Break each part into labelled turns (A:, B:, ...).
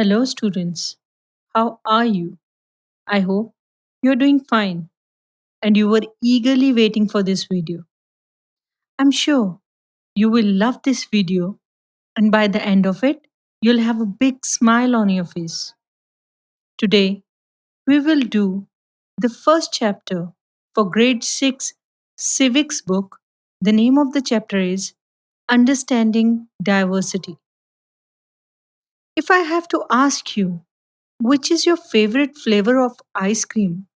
A: Hello, students. How are you? I hope you're doing fine and you were eagerly waiting for this video. I'm sure you will love this video, and by the end of it, you'll have a big smile on your face. Today, we will do the first chapter for grade 6 civics book. The name of the chapter is Understanding Diversity. If I have to ask you, which is your favorite flavor of ice cream?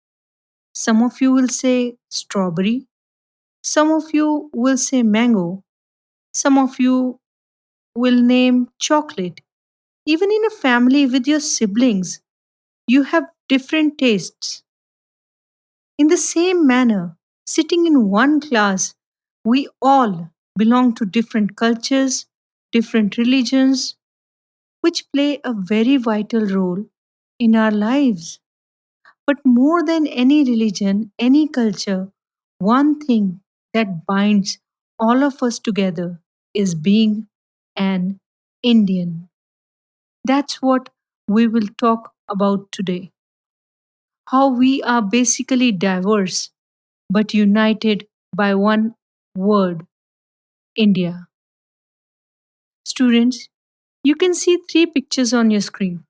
A: Some of you will say strawberry, some of you will say mango, some of you will name chocolate. Even in a family with your siblings, you have different tastes. In the same manner, sitting in one class, we all belong to different cultures, different religions, which play a very vital role in our lives. But more than any religion, any culture, one thing that binds all of us together is being an Indian. That's what we will talk about today. How we are basically diverse but united by one word, India. Students, you can see three pictures on your screen.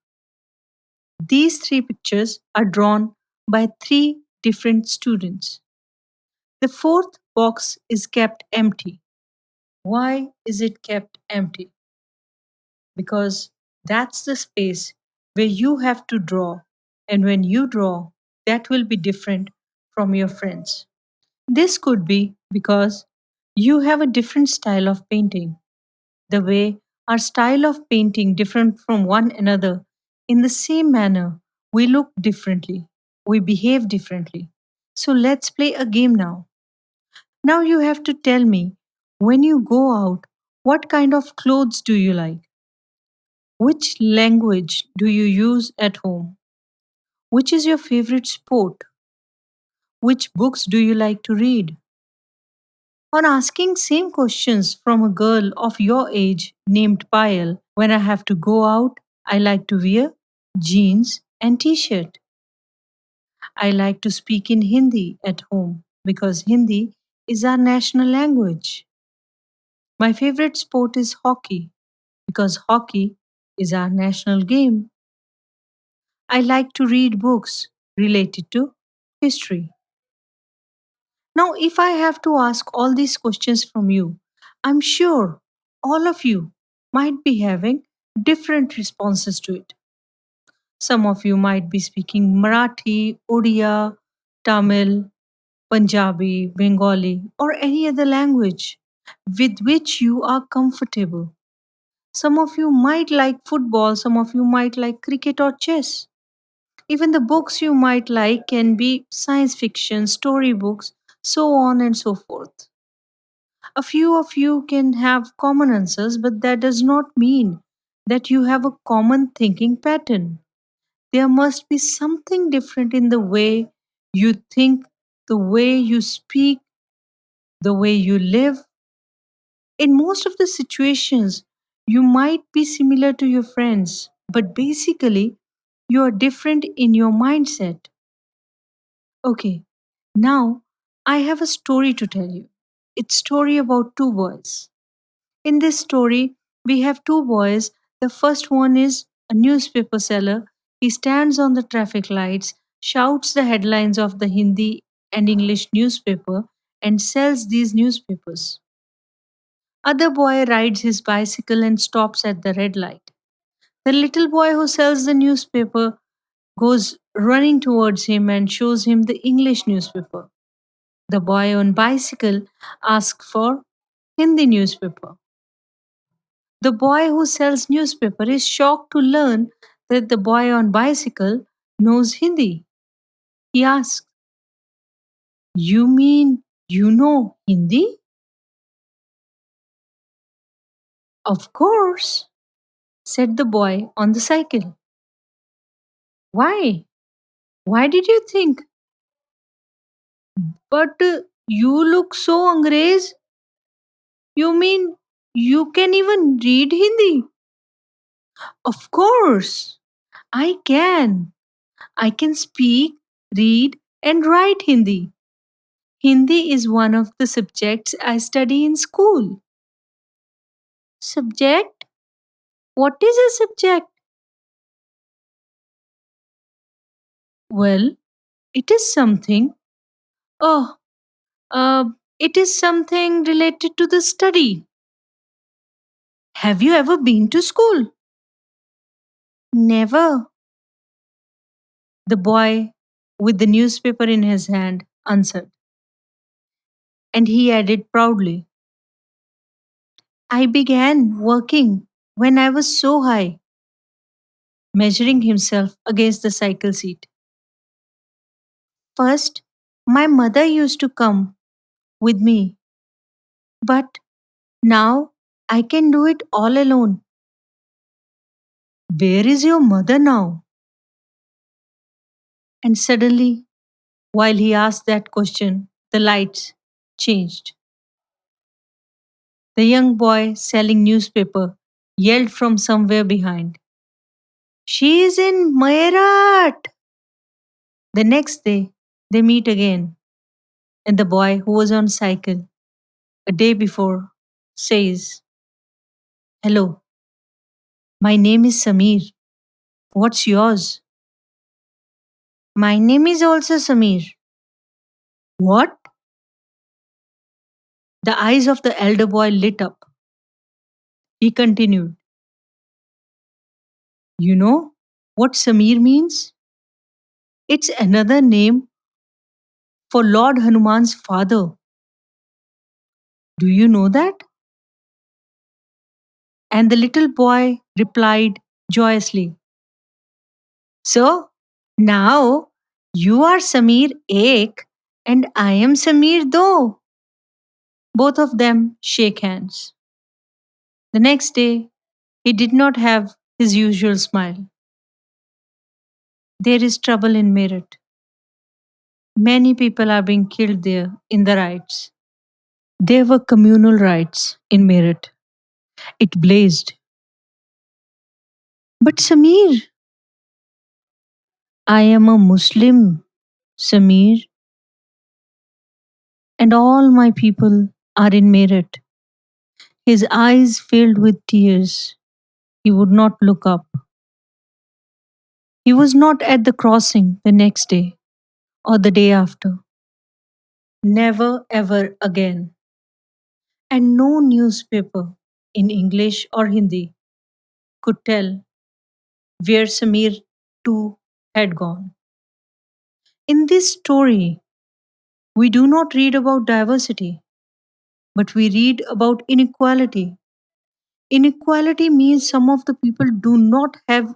A: These three pictures are drawn by three different students. The fourth box is kept empty. Why is it kept empty? Because that's the space where you have to draw, and when you draw, that will be different from your friends. This could be because you have a different style of painting. The way our style of painting different from one another, in the same manner, we look differently, we behave differently. So let's play a game now. Now you have to tell me, when you go out, what kind of clothes do you like? Which language do you use at home? Which is your favorite sport? Which books do you like to read? On asking same questions from a girl of your age named Payal, when I have to go out, I like to wear jeans and t-shirt. I like to speak in Hindi at home because Hindi is our national language. My favorite sport is hockey because hockey is our national game. I like to read books related to history. Now, if I have to ask all these questions from you, I'm sure all of you might be having different responses to it. Some of you might be speaking Marathi, Odia, Tamil, Punjabi, Bengali, or any other language with which you are comfortable. Some of you might like football, some of you might like cricket or chess. Even the books you might like can be science fiction, storybooks, so on and so forth. A few of you can have common answers, but that does not mean that you have a common thinking pattern. There must be something different in the way you think, the way you speak, the way you live. In most of the situations, you might be similar to your friends, but basically, you are different in your mindset. Okay, now I have a story to tell you. It's story about two boys. In this story, we have two boys. The first one is a newspaper seller. He stands on the traffic lights, shouts the headlines of the Hindi and English newspaper, and sells these newspapers. Other boy rides his bicycle and stops at the red light. The little boy who sells the newspaper goes running towards him and shows him the English newspaper. The boy on bicycle asks for Hindi newspaper. The boy who sells newspaper is shocked to learn that the boy on bicycle knows Hindi. He asks, "You mean you know Hindi?" "Of course," said the boy on the cycle. "Why? Why did you think?" "But you look so Angrez. You mean you can even read Hindi?" "Of course. I can. I can speak, read, and write Hindi. Hindi is one of the subjects I study in school. Subject? What is a subject? Well, it is something. Oh, it is something related to the study. Have you ever been to school? Never. The boy with the newspaper in his hand answered, and he added proudly, I began working when I was so high, measuring himself against the cycle seat. First, my mother used to come with me, but now I can do it all alone. Where is your mother now? And suddenly, while he asked that question, the lights changed. The young boy selling newspaper yelled from somewhere behind, She is in Meerut! The next day, they meet again, and the boy who was on cycle a day before says, Hello, my name is Samir. What's yours? My name is also Samir. What? The eyes of the elder boy lit up. He continued, You know what Samir means? It's another name for Lord Hanuman's father. Do you know that? And the little boy replied joyously, So, now you are Samir Ek and I am Samir Do. Both of them shake hands. The next day, he did not have his usual smile. There is trouble in Meerut. Many people are being killed there in the riots. There were communal riots in Meerut. It blazed. But Samir, I am a Muslim, Samir, and all my people are in Meerut. His eyes filled with tears. He would not look up. He was not at the crossing the next day or the day after. Never ever again. And no newspaper in English or Hindi could tell where Samir too had gone. In this story, we do not read about diversity, but we read about inequality. Inequality means some of the people do not have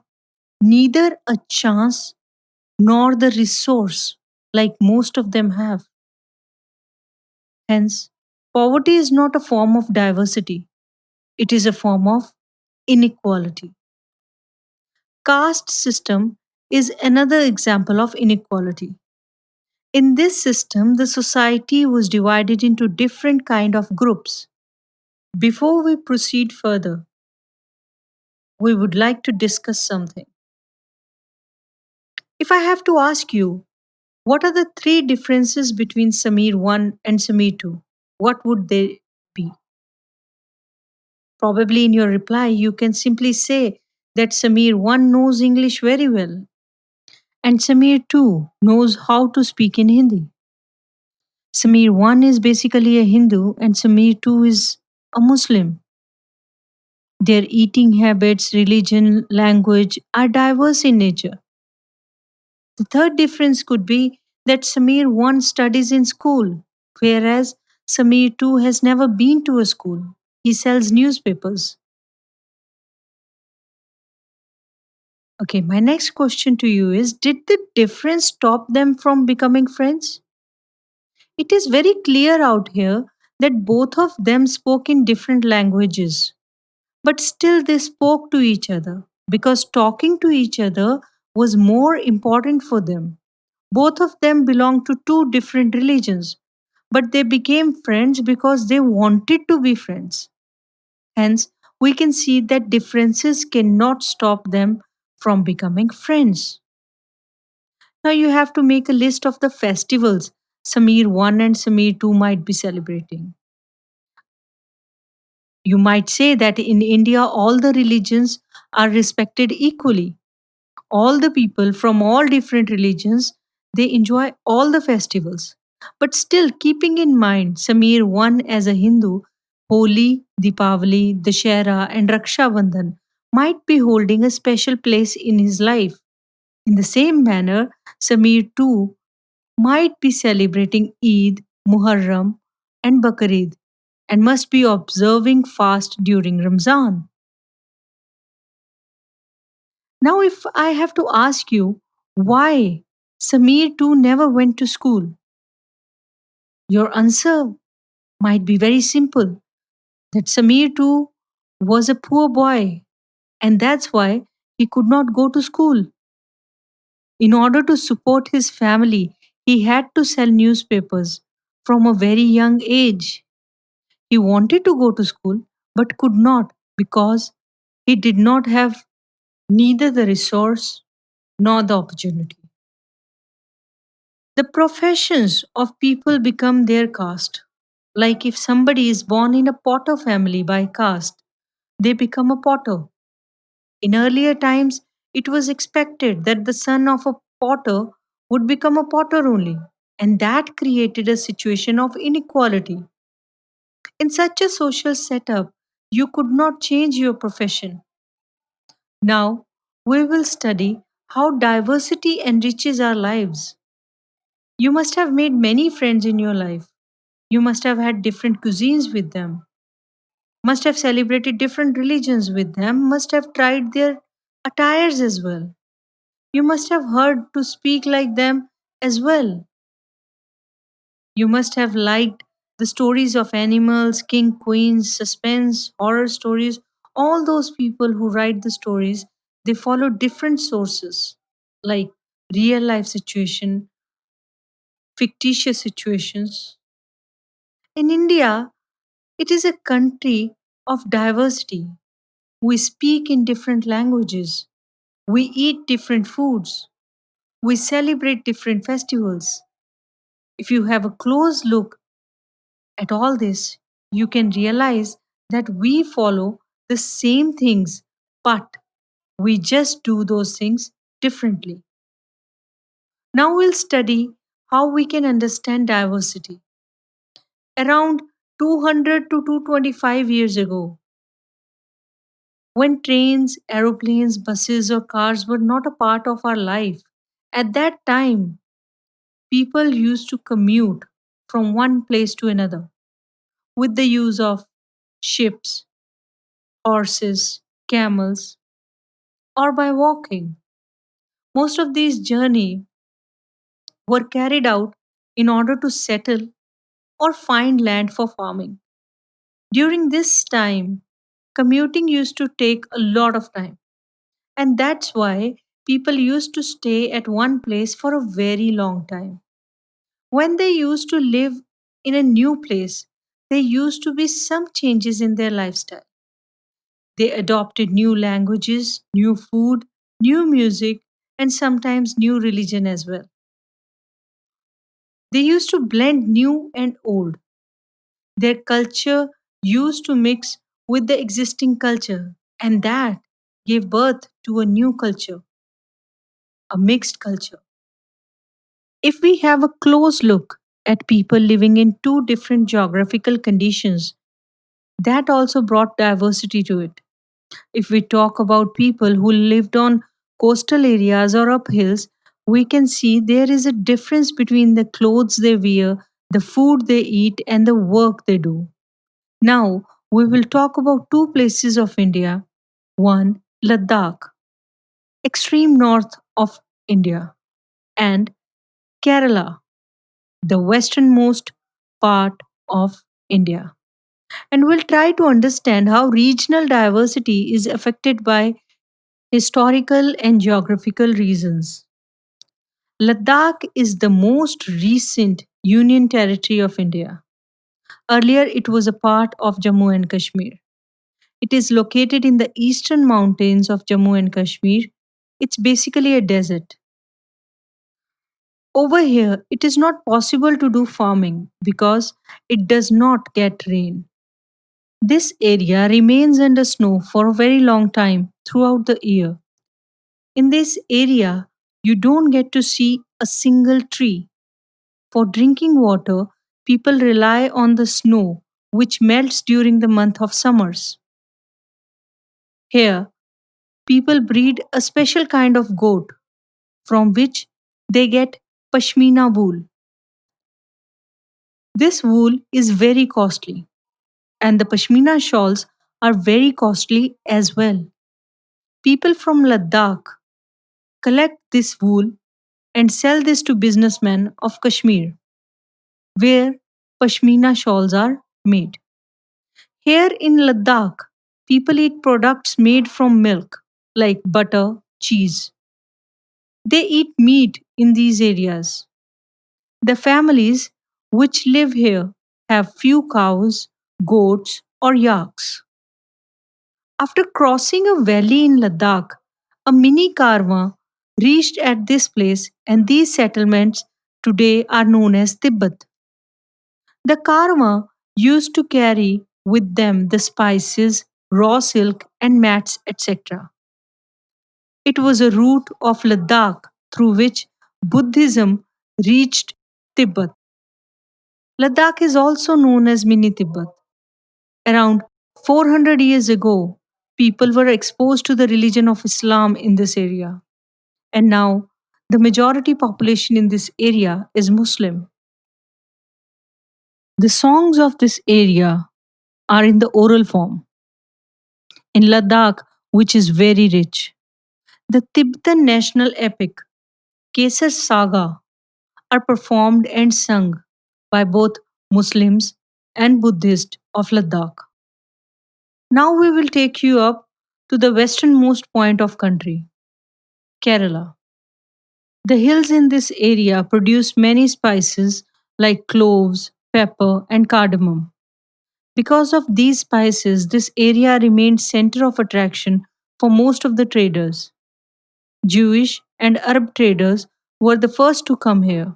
A: neither a chance nor the resource like most of them have. Hence, poverty is not a form of diversity, it is a form of inequality. Caste system is another example of inequality. In this system, the society was divided into different kind of groups. Before we proceed further, we would like to discuss something. If I have to ask you, what are the three differences between Samir 1 and Samir 2? What would they be? Probably in your reply, you can simply say that Samir 1 knows English very well and Samir 2 knows how to speak in Hindi. Samir 1 is basically a Hindu and Samir 2 is a Muslim. Their eating habits, religion, language are diverse in nature. The third difference could be that Samir 1 studies in school, whereas Samir 2 has never been to a school. He sells newspapers. Okay, my next question to you is, did the difference stop them from becoming friends? It is very clear out here that both of them spoke in different languages, but still they spoke to each other because talking to each other was more important for them. Both of them belonged to two different religions, but they became friends because they wanted to be friends. Hence, we can see that differences cannot stop them from becoming friends. Now you have to make a list of the festivals Samir 1 and Samir 2 might be celebrating. You might say that in India, all the religions are respected equally. All the people from all different religions, they enjoy all the festivals. But still, keeping in mind Samir 1 as a Hindu, Holi, Deepavali, Dashera, and Raksha Bandhan might be holding a special place in his life. In the same manner, Samir too might be celebrating Eid, Muharram, and Baqarid and must be observing fast during Ramzan. Now, if I have to ask you why Samir too never went to school, your answer might be very simple that Samir too was a poor boy and that's why he could not go to school. In order to support his family, he had to sell newspapers from a very young age. He wanted to go to school but could not because he did not have neither the resource nor the opportunity. The professions of people become their caste. Like if somebody is born in a potter family by caste, they become a potter. In earlier times, it was expected that the son of a potter would become a potter only, and that created a situation of inequality. In such a social setup, you could not change your profession. Now, we will study how diversity enriches our lives. You must have made many friends in your life. You must have had different cuisines with them, must have celebrated different religions with them, must have tried their attires as well. You must have heard to speak like them as well. You must have liked the stories of animals, king, queens, suspense, horror stories. All those people who write the stories, they follow different sources like real life situation, fictitious situations. In India, it is a country of diversity. We speak in different languages. We eat different foods. We celebrate different festivals. If you have a close look at all this, you can realize that we follow the same things, but we just do those things differently. Now we'll study how we can understand diversity. Around 200 to 225 years ago, when trains, aeroplanes, buses, or cars were not a part of our life, at that time, people used to commute from one place to another with the use of ships, horses, camels, or by walking. Most of these journeys were carried out in order to settle or find land for farming. During this time, commuting used to take a lot of time, and that's why people used to stay at one place for a very long time. When they used to live in a new place, there used to be some changes in their lifestyle. They adopted new languages, new food, new music, and sometimes new religion as well. They used to blend new and old. Their culture used to mix with the existing culture, and that gave birth to a new culture, a mixed culture. If we have a close look at people living in two different geographical conditions, that also brought diversity to it. If we talk about people who lived on coastal areas or up hills, we can see there is a difference between the clothes they wear, the food they eat, and the work they do. Now, we will talk about two places of India. One, Ladakh, extreme north of India, and Kerala, the westernmost part of India. And we'll try to understand how regional diversity is affected by historical and geographical reasons. Ladakh is the most recent union territory of India. Earlier, it was a part of Jammu and Kashmir. It is located in the eastern mountains of Jammu and Kashmir. It's basically a desert. Over here, it is not possible to do farming because it does not get rain. This area remains under snow for a very long time throughout the year. In this area, you don't get to see a single tree. For drinking water, people rely on the snow, which melts during the month of summers. Here, people breed a special kind of goat from which they get pashmina wool. This wool is very costly, and the pashmina shawls are very costly as well. People from Ladakh collect this wool and sell this to businessmen of Kashmir, where pashmina shawls are made. Here in Ladakh, people eat products made from milk like butter, cheese. They eat meat in these areas. The families which live here have few cows, goats, or yaks. After crossing a valley in Ladakh, a mini caravan reached at this place, and these settlements today are known as Tibet. The caravan used to carry with them the spices, raw silk, and mats, etc. It was a route of Ladakh through which Buddhism reached Tibet. Ladakh is also known as Mini Tibet. Around 400 years ago, people were exposed to the religion of Islam in this area, and now the majority population in this area is Muslim. The songs of this area are in the oral form. In Ladakh, which is very rich, the Tibetan national epic, Kesar Saga, are performed and sung by both Muslims and Buddhists of Ladakh. Now we will take you up to the westernmost point of country, Kerala. The hills in this area produce many spices like cloves, pepper, and cardamom. Because of these spices, this area remained center of attraction for most of the traders. Jewish and Arab traders were the first to come here.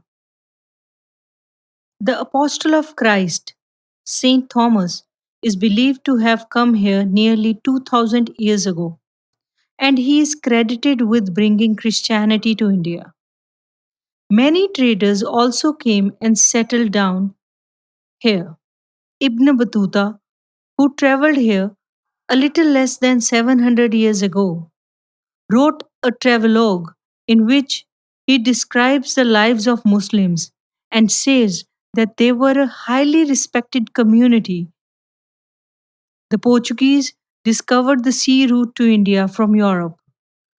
A: The apostle of Christ, Saint Thomas, is believed to have come here nearly 2000 years ago, and he is credited with bringing Christianity to India. Many traders also came and settled down here. Ibn Battuta, who traveled here a little less than 700 years ago, wrote a travelogue in which he describes the lives of Muslims and says that they were a highly respected community. The Portuguese discovered the sea route to India from Europe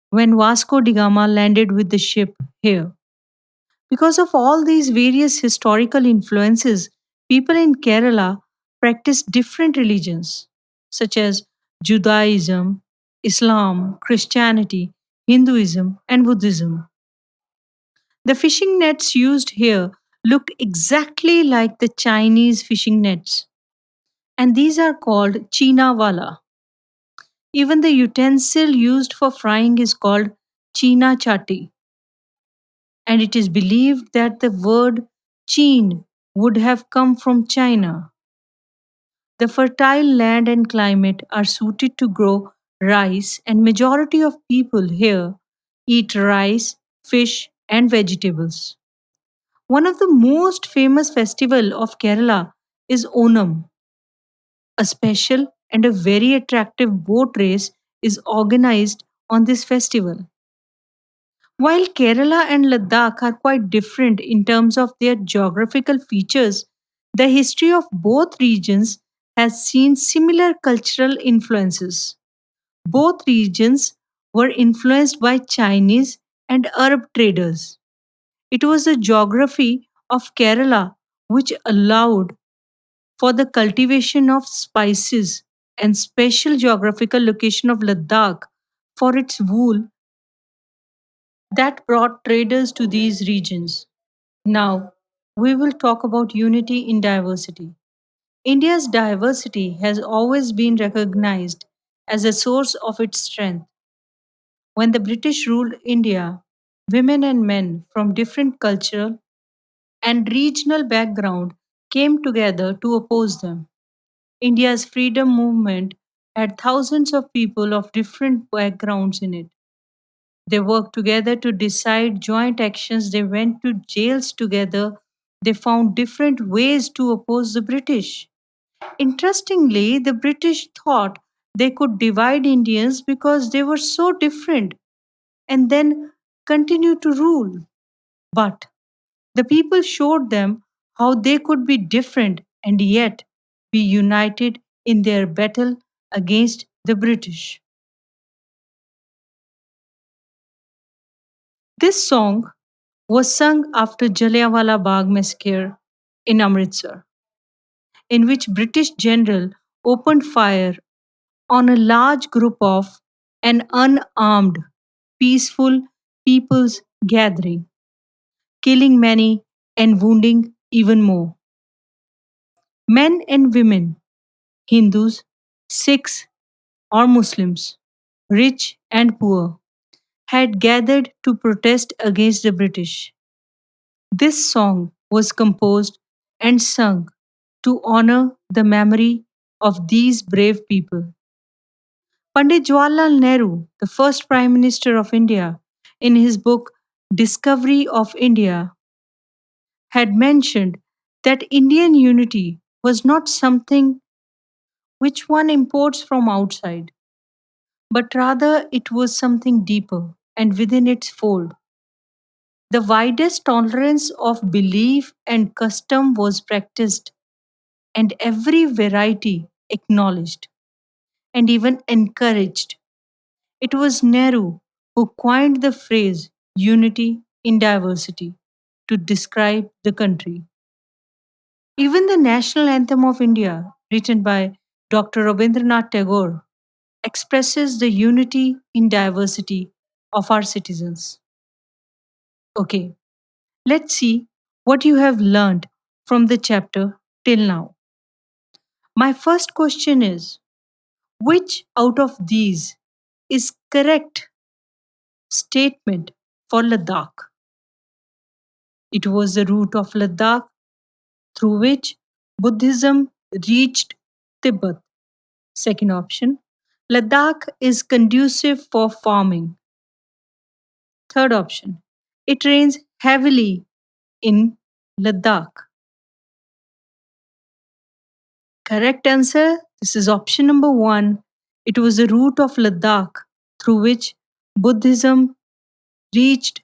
A: when Vasco da Gama landed with the ship here. Because of all these various historical influences, people in Kerala practice different religions such as Judaism, Islam, Christianity, Hinduism, and Buddhism. The fishing nets used here look exactly like the Chinese fishing nets, and these are called China wala. Even the utensil used for frying is called China chati, and it is believed that the word Chin would have come from China. The fertile land and climate are suited to grow rice, and majority of people here eat rice, fish, and vegetables. One of the most famous festival of Kerala is Onam. A special and a very attractive boat race is organized on this festival. While Kerala and Ladakh are quite different in terms of their geographical features, the history of both regions has seen similar cultural influences. Both regions were influenced by Chinese and Arab traders. It was the geography of Kerala which allowed for the cultivation of spices and special geographical location of Ladakh for its wool that brought traders to these regions. Now, we will talk about unity in diversity. India's diversity has always been recognized as a source of its strength. When the British ruled India, women and men from different cultural and regional background came together to oppose them. India's freedom movement had thousands of people of different backgrounds in it. They worked together to decide joint actions. They went to jails together. They found different ways to oppose the British. Interestingly, the British thought they could divide Indians because they were so different and then continue to rule. But the people showed them how they could be different and yet be united in their battle against the British. This song was sung after Jallianwala Bagh massacre in Amritsar, in which British general opened fire on a large group of an unarmed, peaceful people's gathering, killing many and wounding even more. Men and women, Hindus, Sikhs, or Muslims, rich and poor, had gathered to protest against the British. This song was composed and sung to honor the memory of these brave people. Pandit Jawaharlal Nehru, the first Prime Minister of India, in his book Discovery of India, had mentioned that Indian unity was not something which one imports from outside, but rather it was something deeper and within its fold. The widest tolerance of belief and custom was practiced, and every variety acknowledged and even encouraged. It was Nehru who coined the phrase unity in diversity to describe the country. Even the national anthem of India, written by Dr. Rabindranath Tagore, expresses the unity in diversity of our citizens. Okay, let's see what you have learned from the chapter till now. My first question is, which out of these is correct statement for Ladakh? It was the route of Ladakh through which Buddhism reached Tibet. Second option, Ladakh is conducive for farming. Third option, it rains heavily in Ladakh. Correct answer, this is option number 1. It was the route of Ladakh through which Buddhism reached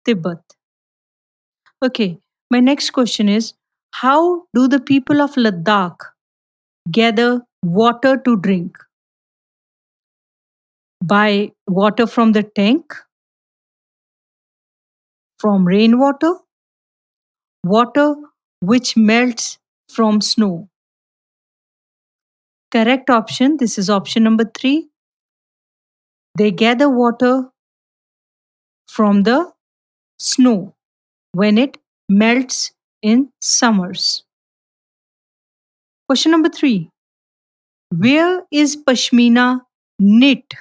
A: Tibet. Okay, my next question is, how do the people of Ladakh gather water to drink? By water from the tank, from rainwater, water which melts from snow. Correct option, this is option number 3. They gather water from the snow when it melts in summers. Question number 3. Where is Pashmina knit?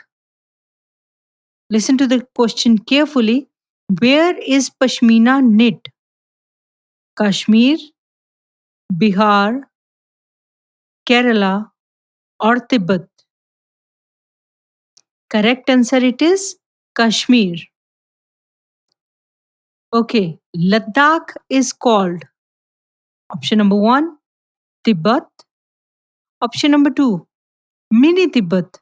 A: Listen to the question carefully. Where is Pashmina knit? Kashmir, Bihar, Kerala, or Tibet? Correct answer it is Kashmir. Okay, Ladakh is called option number 1, Tibet. Option number 2, Mini Tibet.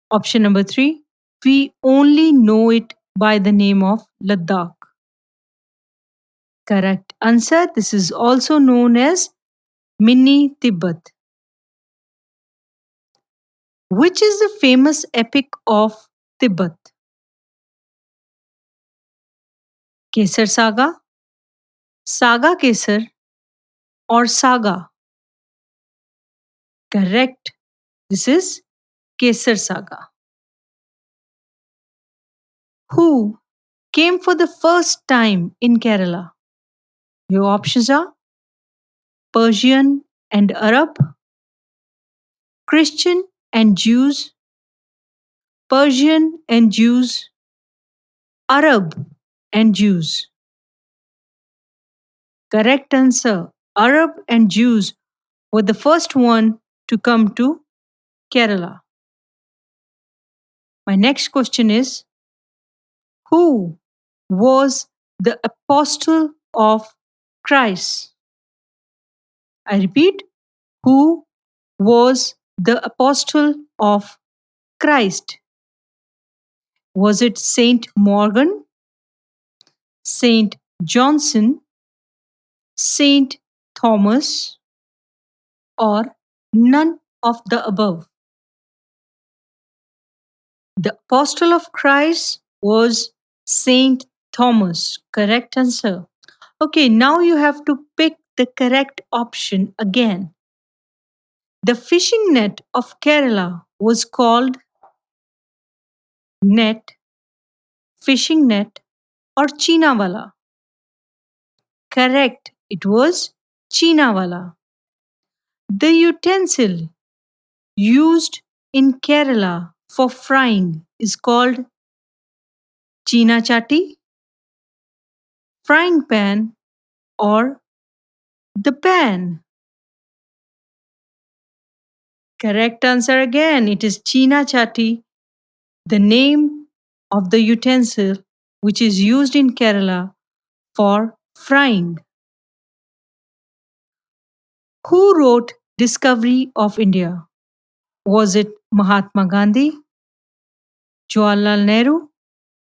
A: Option number 3, we only know it by the name of Ladakh. Correct answer, this is also known as Mini Tibet. Which is the famous epic of Tibet? Kesar Saga, Saga Kesar, or Saga? Correct. This is Kesar Saga. Who came for the first time in Kerala? Your options are Persian and Arab, Christian and Jews, Persian and Jews, Arab and Jews? Correct answer. Arab and Jews were the first one to come to Kerala. My next question is, who was the apostle of Christ? I repeat, who was the apostle of Christ? Was it Saint Morgan, Saint Johnson, Saint Thomas, or none of the above? The apostle of Christ was Saint Thomas. Correct answer. Okay, now you have to pick the correct option again. The fishing net of Kerala was called net, fishing net, or Chinawala. Correct, it was Chinawala. The utensil used in Kerala for frying is called China chatti, frying pan, or the pan. Correct answer again, it is China chatti, the name of the utensil which is used in Kerala for frying. Who wrote Discovery of India? Was it Mahatma Gandhi, Jawaharlal Nehru,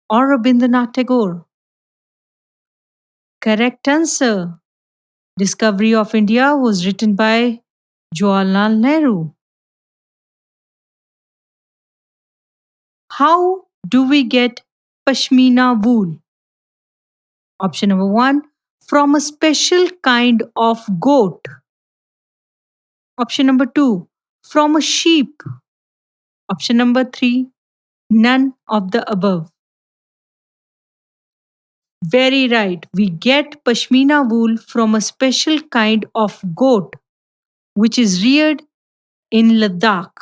A: or Rabindranath Tagore? Correct answer. Discovery of India was written by Jawaharlal Nehru. How do we get Pashmina wool? Option number 1, from a special kind of goat. Option number 2, from a sheep. Option number 3, none of the above. Very right. We get Pashmina wool from a special kind of goat which is reared in Ladakh.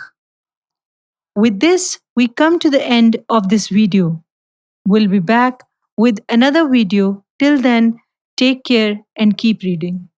A: With this, we come to the end of this video. We'll be back with another video. Till then, take care and keep reading.